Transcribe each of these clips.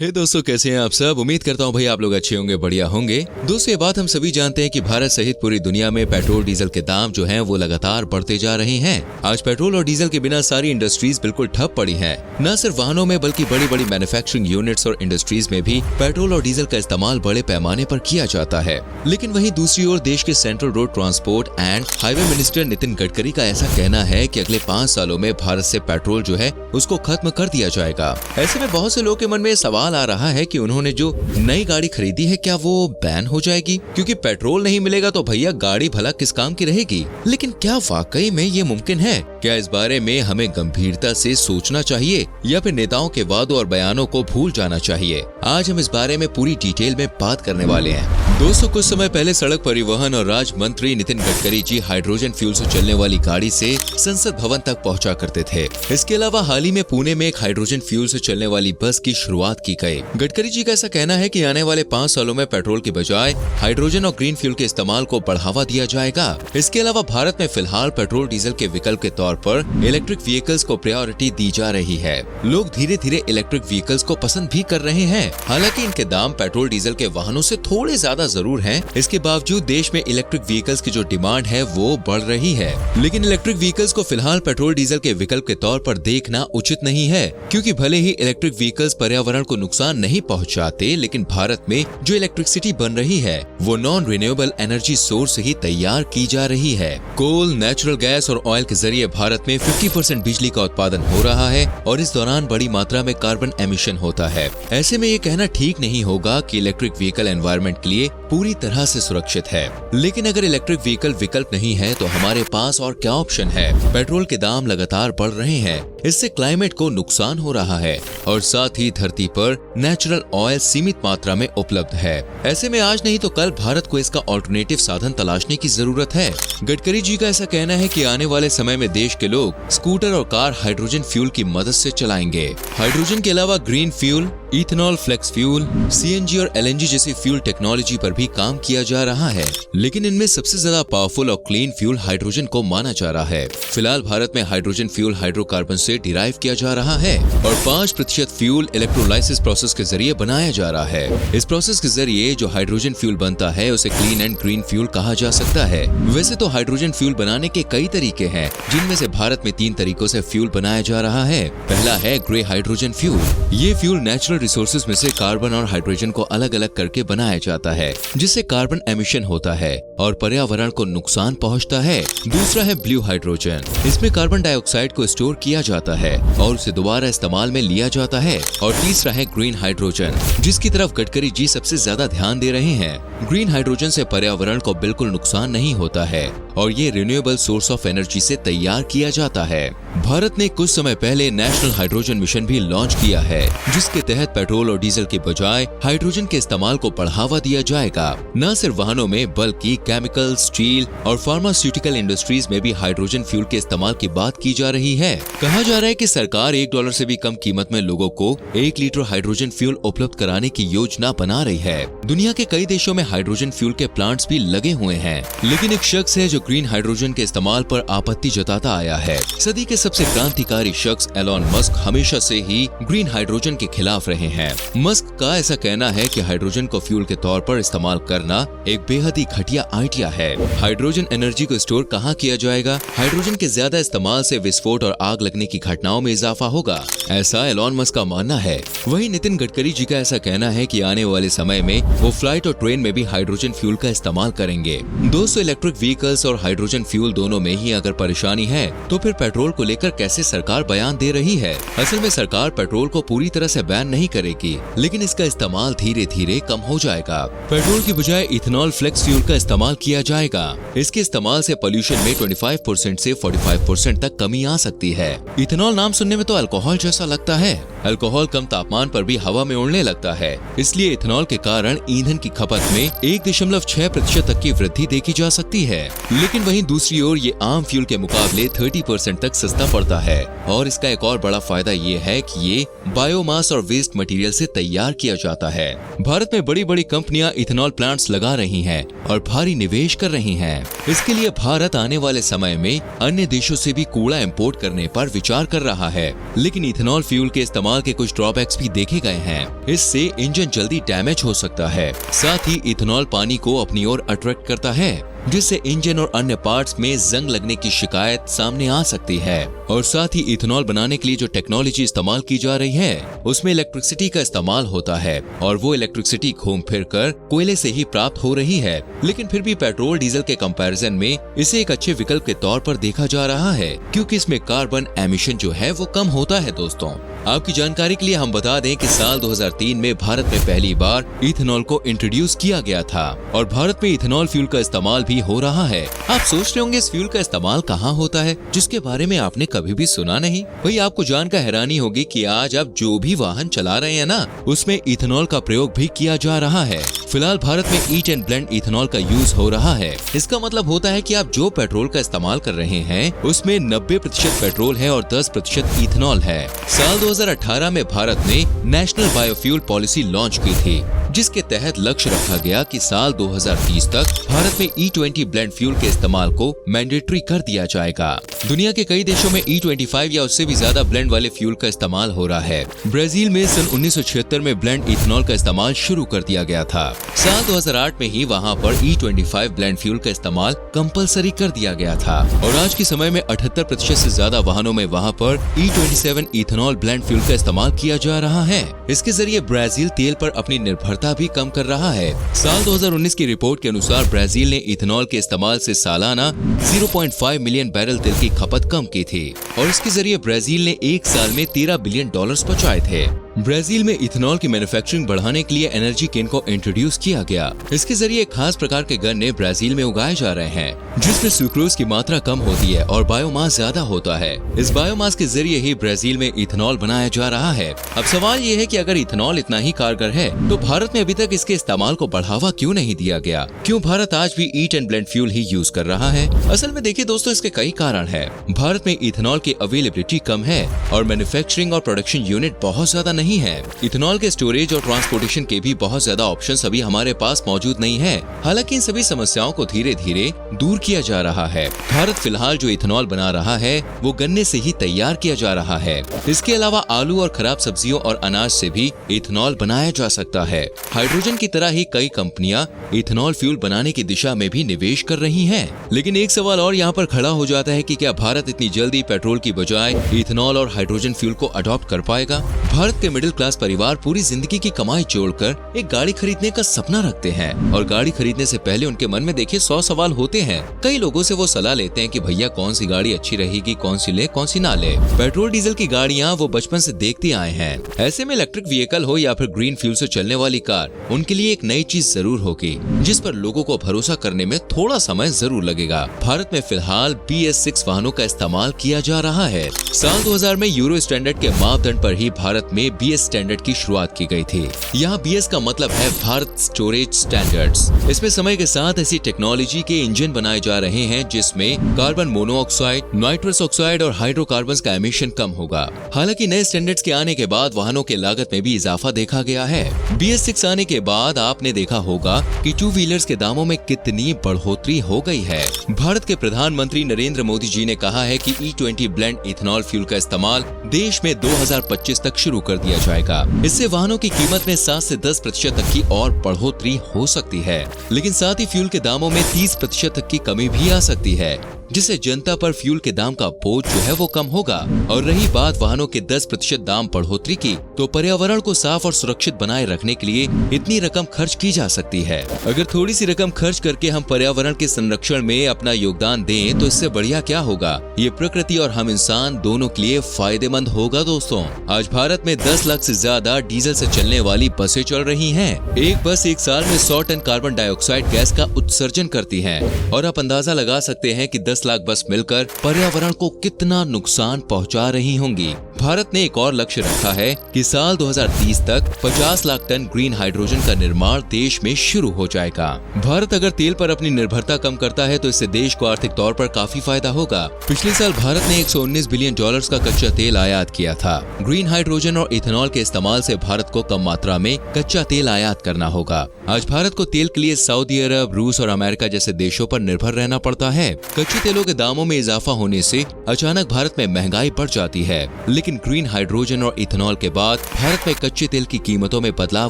हे दोस्तों, कैसे हैं आप सब। उम्मीद करता हूं भाई आप लोग अच्छे होंगे, बढ़िया होंगे। दोस्तों, ये बात हम सभी जानते हैं कि भारत सहित पूरी दुनिया में पेट्रोल डीजल के दाम जो हैं वो लगातार बढ़ते जा रहे हैं। आज पेट्रोल और डीजल के बिना सारी इंडस्ट्रीज बिल्कुल ठप पड़ी हैं। न सिर्फ वाहनों में बल्कि बड़ी बड़ी मैन्युफैक्चरिंग यूनिट्स और इंडस्ट्रीज में भी पेट्रोल और डीजल का इस्तेमाल बड़े पैमाने पर किया जाता है। लेकिन वहीं दूसरी ओर देश के central road transport and highway minister Nitin Gadkari का ऐसा कहना है कि अगले 5 सालों में भारत से पेट्रोल जो है उसको खत्म कर दिया जाएगा। ऐसे में बहुत से लोगों के मन में सवाल आ रहा है कि उन्होंने जो नई गाड़ी खरीदी है क्या वो बैन हो जाएगी, क्योंकि पेट्रोल नहीं मिलेगा तो भैया गाड़ी भला किस काम की रहेगी। लेकिन क्या वाकई में ये मुमकिन है? क्या इस बारे में हमें गंभीरता से सोचना चाहिए या फिर नेताओं के वादों और बयानों को भूल जाना चाहिए? आज हम इस बारे में पूरी डिटेल में बात करने वाले हैं। दोस्तों, कुछ समय पहले सड़क परिवहन और राज मंत्री नितिन गडकरी जी हाइड्रोजन फ्यूल से चलने वाली गाड़ी से संसद भवन तक पहुंचा करते थे। इसके अलावा हाल ही में पुणे में एक हाइड्रोजन फ्यूल से चलने वाली बस की शुरुआत की गई। गडकरी जी का ऐसा कहना है कि आने वाले 5 सालों में पेट्रोल के बजाय हाइड्रोजन और ग्रीन फ्यूल के इस्तेमाल को बढ़ावा दिया जाएगा। इसके अलावा भारत में फिलहाल पेट्रोल डीजल के विकल्प के तौर पर इलेक्ट्रिक व्हीकल्स को प्रायोरिटी दी जा रही है। लोग धीरे धीरे इलेक्ट्रिक व्हीकल्स को पसंद भी कर रहे हैं। हालांकि इनके दाम पेट्रोल डीजल के वाहनों से थोड़े ज्यादा जरूर हैं। इसके बावजूद देश में इलेक्ट्रिक व्हीकल्स की जो डिमांड है वो बढ़ रही है। लेकिन इलेक्ट्रिक व्हीकल्स को फिलहाल पेट्रोल डीजल के विकल्प के तौर पर देखना उचित नहीं है, क्योंकि भले ही इलेक्ट्रिक व्हीकल्स पर्यावरण को नुकसान नहीं पहुंचाते, लेकिन भारत में जो इलेक्ट्रिसिटी बन रही है वो नॉन रिन्यूएबल एनर्जी सोर्स से ही तैयार की जा रही है। कोल, नेचुरल गैस और ऑयल के जरिए भारत में 50% बिजली का उत्पादन हो रहा है और इस दौरान बड़ी मात्रा में कार्बन एमिशन होता है। ऐसे में ये कहना ठीक नहीं होगा कि इलेक्ट्रिक व्हीकल एनवायरनमेंट के लिए पूरी तरह से सुरक्षित है। लेकिन अगर इलेक्ट्रिक व्हीकल विकल्प नहीं है तो हमारे पास और क्या ऑप्शन है? पेट्रोल के दाम लगातार बढ़ रहे हैं, इससे क्लाइमेट को नुकसान हो रहा है और साथ ही धरती पर नेचुरल ऑयल सीमित मात्रा में उपलब्ध है। ऐसे में आज नहीं तो कल भारत को इसका ऑल्टरनेटिव साधन तलाशने की जरूरत है। गडकरी जी का ऐसा कहना है कि आने वाले समय में देश के लोग स्कूटर और कार हाइड्रोजन फ्यूल की मदद से चलाएंगे। हाइड्रोजन के अलावा green fuel, ethanol, flex fuel, CNG और एलएनजी जैसी फ्यूल टेक्नोलॉजी पर भी काम किया जा रहा है। लेकिन इनमें सबसे ज्यादा पावरफुल और क्लीन फ्यूल हाइड्रोजन को माना जा रहा है। फिलहाल भारत में हाइड्रोजन फ्यूल हाइड्रोकार्बन से डिराइव किया जा रहा है और 5% फ्यूल इलेक्ट्रोलाइसिस प्रोसेस के जरिए बनाया जा रहा है। इस प्रोसेस के जरिए जो हाइड्रोजन फ्यूल बनता है उसे क्लीन एंड ग्रीन फ्यूल कहा जा सकता है। वैसे तो हाइड्रोजन फ्यूल बनाने के कई तरीके हैं, जिनमें से भारत में 3 तरीकों से फ्यूल बनाया जा रहा है। पहला है ग्रे हाइड्रोजन फ्यूल। ये फ्यूल नेचुरल रिसोर्सेज में से कार्बन और हाइड्रोजन को अलग अलग करके बनाया जाता है, जिससे कार्बन एमिशन होता है और पर्यावरण को नुकसान पहुंचता है। दूसरा है ब्लू हाइड्रोजन। इसमें कार्बन डाइऑक्साइड को स्टोर किया जाता है और उसे दोबारा इस्तेमाल में लिया जाता है। और तीसरा है ग्रीन हाइड्रोजन, जिसकी तरफ गडकरी जी सबसे ज्यादा ध्यान दे रहे हैं। ग्रीन हाइड्रोजन से पर्यावरण को बिल्कुल नुकसान नहीं होता है और ये रिन्यूएबल सोर्स ऑफ एनर्जी से तैयार किया जाता है। भारत ने कुछ समय पहले नेशनल हाइड्रोजन मिशन भी लॉन्च किया है, जिसके तहत पेट्रोल और डीजल के बजाय हाइड्रोजन के इस्तेमाल को बढ़ावा दिया जाएगा। न सिर्फ वाहनों में बल्कि केमिकल, स्टील और फार्मास्यूटिकल इंडस्ट्रीज में भी हाइड्रोजन फ्यूल के इस्तेमाल की बात की जा रही है। कहा जा रहा है कि सरकार $1 से भी कम कीमत में लोगों को 1 लीटर हाइड्रोजन फ्यूल उपलब्ध कराने की योजना बना रही है। दुनिया के कई देशों में हाइड्रोजन फ्यूल के प्लांट्स भी लगे हुए हैं। लेकिन एक शख्स है जो ग्रीन हाइड्रोजन के इस्तेमाल पर आपत्ति जताता आया है। सदी के सबसे क्रांतिकारी शख्स एलोन मस्क हमेशा से ही ग्रीन हाइड्रोजन के खिलाफ रहे हैं। मस्क का ऐसा कहना है कि हाइड्रोजन को फ्यूल के तौर पर इस्तेमाल करना एक बेहद ही घटिया आइडिया है। हाइड्रोजन एनर्जी को स्टोर कहाँ किया जाएगा? हाइड्रोजन के ज्यादा इस्तेमाल से विस्फोट और आग लगने की घटनाओं में इजाफा होगा, ऐसा एलोन मस्क का मानना है। वहीं नितिन गडकरी जी का ऐसा कहना है कि आने वाले समय में वो फ्लाइट और ट्रेन में भी हाइड्रोजन फ्यूल का इस्तेमाल करेंगे। दोस्तों, इलेक्ट्रिक व्हीकल्स और हाइड्रोजन फ्यूल दोनों में ही अगर परेशानी है तो फिर पेट्रोल को लेकर कैसे सरकार बयान दे रही है? असल में सरकार पेट्रोल को पूरी तरह से बैन नहीं करेगी, लेकिन इसका इस्तेमाल धीरे धीरे कम हो जाएगा। पेट्रोल की बजाय इथेनॉल, फ्लेक्स फ्यूल का इस्तेमाल किया जाएगा। इसके इस्तेमाल से पोल्यूशन में 25% से 45% तक कमी आ सकती है। इथेनॉल नाम सुनने में तो अल्कोहल जैसा लगता है। अल्कोहल कम तापमान पर भी हवा में उड़ने लगता है, इसलिए इथेनॉल के कारण ईंधन की खपत में 1.6% तक की वृद्धि देखी जा सकती है। लेकिन वहीं दूसरी ओर ये आम फ्यूल के मुकाबले 30% तक सस्ता पड़ता है और इसका एक और बड़ा फायदा ये है कि ये बायोमास और वेस्ट मटेरियल से तैयार किया जाता है। भारत में बड़ी बड़ी कंपनियां इथेनॉल प्लांट्स लगा रही हैं और भारी निवेश कर रही हैं। इसके लिए भारत आने वाले समय में अन्य देशों से भी कूड़ा इंपोर्ट करने पर विचार कर रहा है। लेकिन इथेनॉल फ्यूल के इस्तेमाल इस्तेमाल के कुछ ड्रॉबैक्स भी देखे गए हैं। इससे इंजन जल्दी डैमेज हो सकता है। साथ ही इथेनॉल पानी को अपनी ओर अट्रैक्ट करता है, जिससे इंजन और अन्य पार्ट्स में जंग लगने की शिकायत सामने आ सकती है। और साथ ही इथेनॉल बनाने के लिए जो टेक्नोलॉजी इस्तेमाल की जा रही है उसमें इलेक्ट्रिसिटी का इस्तेमाल होता है और वो इलेक्ट्रिसिटी घूम फिर कर कोयले से ही प्राप्त हो रही है। लेकिन फिर भी पेट्रोल डीजल के कंपैरिजन में इसे एक अच्छे विकल्प के तौर पर देखा जा रहा है, क्योंकि इसमें कार्बन एमिशन जो है वो कम होता है। दोस्तों, आपकी जानकारी के लिए हम बता दें कि साल 2003 में भारत में पहली बार इथेनॉल को इंट्रोड्यूस किया गया था और भारत में इथेनॉल फ्यूल का इस्तेमाल भी हो रहा है। आप सोच रहे होंगे इस फ्यूल का इस्तेमाल कहाँ होता है जिसके बारे में आपने कभी भी सुना नहीं। भाई, आपको जानकर हैरानी होगी कि आज आप जो भी वाहन चला रहे हैं ना, उसमें इथेनॉल का प्रयोग भी किया जा रहा है। फिलहाल भारत में ईट एंड ब्लेंड इथेनॉल का यूज हो रहा है। इसका मतलब होता है कि आप जो पेट्रोल का इस्तेमाल कर रहे हैं उसमें 90% पेट्रोल है और 10% इथेनॉल है। साल 2018 में भारत ने नेशनल बायोफ्यूल पॉलिसी लॉन्च की थी, जिसके तहत लक्ष्य रखा गया कि साल 2030 तक भारत में E20 ब्लेंड फ्यूल के इस्तेमाल को मैंडेटरी कर दिया जाएगा। दुनिया के कई देशों में E25 या उससे भी ज्यादा ब्लेंड वाले फ्यूल का इस्तेमाल हो रहा है। ब्राजील में सन 1976 में ब्लेंड इथेनॉल का इस्तेमाल शुरू कर दिया गया था। साल 2008 में ही वहां पर E25 ब्लेंड फ्यूल का इस्तेमाल कंपलसरी कर दिया गया था और आज के समय में 78% से ज्यादा वाहनों में वहां पर E27 इथेनॉल ब्लेंड फ्यूल का इस्तेमाल किया जा रहा है। इसके जरिए ब्राजील तेल पर अपनी निर्भरता भी कम कर रहा है। साल 2019 की रिपोर्ट के अनुसार ब्राजील ने इथेनॉल के इस्तेमाल से सालाना 0.5 मिलियन बैरल तेल की खपत कम की थी और इसके जरिए ब्राजील ने एक साल में $13 बिलियन बचाए थे। ब्राजील में इथेनॉल की मैन्युफैक्चरिंग बढ़ाने के लिए एनर्जी केन को इंट्रोड्यूस किया गया। इसके जरिए एक खास प्रकार के गन्ने ब्राजील में उगाए जा रहे हैं, जिसमें सुक्रोज की मात्रा कम होती है और बायोमास ज्यादा होता है। इस बायोमास के जरिए ही ब्राजील में इथेनॉल बनाया जा रहा है। अब सवाल ये है कि अगर इथेनॉल इतना ही कारगर है तो भारत में अभी तक इसके इस्तेमाल को बढ़ावा क्यों नहीं दिया गया? क्यों भारत आज भी eat and blend fuel he use कर रहा है? असल में देखिए दोस्तों, इसके कई कारण है। भारत में इथेनॉल की अवेलेबिलिटी कम है और मैन्युफैक्चरिंग और प्रोडक्शन यूनिट बहुत ज्यादा नहीं है। इथेनॉल के स्टोरेज और ट्रांसपोर्टेशन के भी बहुत ज्यादा ऑप्शंस अभी हमारे पास मौजूद नहीं है। हालांकि इन सभी समस्याओं को धीरे धीरे दूर किया जा रहा है। भारत फिलहाल जो इथेनॉल बना रहा है वो गन्ने से ही तैयार किया जा रहा है। इसके अलावा आलू और खराब सब्जियों और अनाज से भी इथेनॉल बनाया जा सकता है। हाइड्रोजन की तरह ही कई कंपनियां इथेनॉल फ्यूल बनाने की दिशा में भी निवेश कर रही हैं। लेकिन एक सवाल और यहाँ पर खड़ा हो जाता है कि क्या भारत इतनी जल्दी पेट्रोल की बजाय इथेनॉल और हाइड्रोजन फ्यूल को अडॉप्ट कर पाएगा? भारत के मिडिल क्लास परिवार पूरी जिंदगी की कमाई जोड़कर एक गाड़ी खरीदने का सपना रखते हैं और गाड़ी खरीदने से पहले उनके मन में देखिए 100 सवाल होते हैं। कई लोगों से वो सलाह लेते हैं कि भैया कौन सी गाड़ी अच्छी रहेगी, कौन सी ले, कौन सी ना ले। पेट्रोल डीजल की गाड़ियाँ वो बचपन से देखते आए हैं। ऐसे में इलेक्ट्रिक व्हीकल हो या फिर ग्रीन फ्यूल से चलने वाली कार, उनके लिए एक नई चीज जरूर होगी जिस पर लोगों को भरोसा करने में थोड़ा समय जरूर लगेगा। भारत में फिलहाल BS6 वाहनों का इस्तेमाल किया जा रहा है। साल 2000 में यूरो स्टैंडर्ड के मापदंड पर ही भारत में BS स्टैंडर्ड की शुरुआत की गई थी। यहाँ BS का मतलब है भारत स्टोरेज स्टैंडर्ड्स। इसमें समय के साथ ऐसी टेक्नोलॉजी के इंजन बनाए जा रहे हैं जिसमें कार्बन मोनोऑक्साइड, नाइट्रस ऑक्साइड और हाइड्रोकार्बन का एमिशन कम होगा। हालांकि नए स्टैंडर्ड्स के आने के बाद वाहनों के लागत में भी इजाफा देखा गया है। BS6 आने के बाद आपने देखा होगा कि 2 व्हीलर्स के दामों में कितनी बढ़ोतरी हो गई है। भारत के प्रधानमंत्री नरेंद्र मोदी जी ने कहा है कि E20 ब्लेंड इथेनॉल फ्यूल का इस्तेमाल देश में 2025 तक शुरू कर दिया जाएगा। इससे वाहनों की कीमत में 7 से 10% तक की और बढ़ोतरी हो सकती है, लेकिन साथ ही फ्यूल के दामों में 30% तक की कमी भी आ सकती है, जिससे जनता पर फ्यूल के दाम का बोझ जो है वो कम होगा। और रही बात वाहनों के 10% दाम बढ़ोतरी की, तो पर्यावरण को साफ और सुरक्षित बनाए रखने के लिए इतनी रकम खर्च की जा सकती है। अगर थोड़ी सी रकम खर्च करके हम पर्यावरण के संरक्षण में अपना योगदान दें तो इससे बढ़िया क्या होगा? ये प्रकृति और हम इंसान दोनों के लिए फायदेमंद होगा। दोस्तों, आज भारत में 10 लाख से ज्यादा डीजल से चलने वाली बसें चल रही हैं। एक बस एक साल में 100 टन कार्बन डाइऑक्साइड गैस का उत्सर्जन करती है और आप अंदाजा लगा सकते हैं कि 10 लाख बस मिलकर पर्यावरण को कितना नुकसान पहुंचा रही होंगी। भारत ने एक और लक्ष्य रखा है कि साल 2030 तक 50 लाख टन ग्रीन हाइड्रोजन का निर्माण देश में शुरू हो जाएगा। भारत अगर तेल पर अपनी निर्भरता कम करता है तो इससे देश को आर्थिक तौर पर काफी फायदा होगा। पिछले साल भारत ने $119 बिलियन का कच्चा तेल आयात किया था। ग्रीन हाइड्रोजन और इथेनॉल के इस्तेमाल से भारत को कम मात्रा में कच्चा तेल आयात करना होगा। आज भारत को तेल के लिए सऊदी अरब, रूस और अमेरिका जैसे देशों पर निर्भर रहना पड़ता है। कच्चे तेल तेलों के दामों में इजाफा होने से अचानक भारत में महंगाई बढ़ जाती है, लेकिन ग्रीन हाइड्रोजन और इथेनॉल के बाद भारत में कच्चे तेल की कीमतों में बदलाव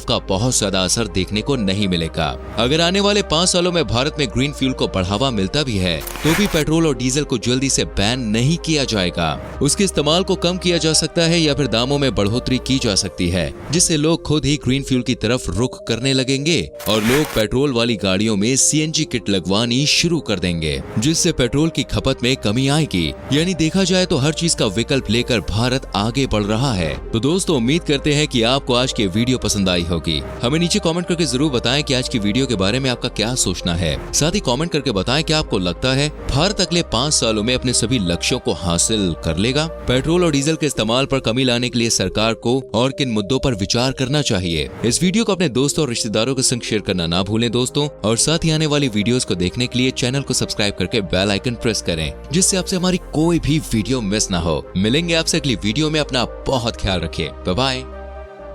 का बहुत ज्यादा असर देखने को नहीं मिलेगा। अगर आने वाले 5 सालों में भारत में ग्रीन फ्यूल को बढ़ावा मिलता भी है तो भी पेट्रोल और डीजल को जल्दी से बैन नहीं किया जाएगा। उसके इस्तेमाल को कम किया जा सकता है या फिर दामों में बढ़ोतरी की जा सकती है, जिससे लोग खुद ही ग्रीन फ्यूल की तरफ रुख करने लगेंगे और लोग पेट्रोल वाली गाड़ियों में सीएनजी किट लगवानी शुरू कर देंगे, जिससे पेट्रोल की खपत में कमी आएगी। यानी देखा जाए तो हर चीज का विकल्प लेकर भारत आगे बढ़ रहा है। तो दोस्तों, उम्मीद करते हैं कि आपको आज की वीडियो पसंद आई होगी। हमें नीचे कमेंट करके जरूर बताएं कि आज की वीडियो के बारे में आपका क्या सोचना है। साथ ही कमेंट करके बताएं कि आपको लगता है भारत अगले 5 सालों में अपने सभी लक्ष्यों को हासिल कर लेगा। पेट्रोल और डीजल के इस्तेमाल पर कमी लाने के लिए सरकार को और किन मुद्दों पर विचार करना चाहिए। इस वीडियो को अपने दोस्तों और रिश्तेदारों के संग शेयर करना ना भूलें दोस्तों, और साथ ही आने वाली वीडियोस को देखने के लिए चैनल को सब्सक्राइब करके बेल आइकन प्रेस करें, जिससे आपसे हमारी कोई भी वीडियो मिस ना हो। मिलेंगे आपसे अगली वीडियो में। अपना बहुत ख्याल रखिए। Bye bye.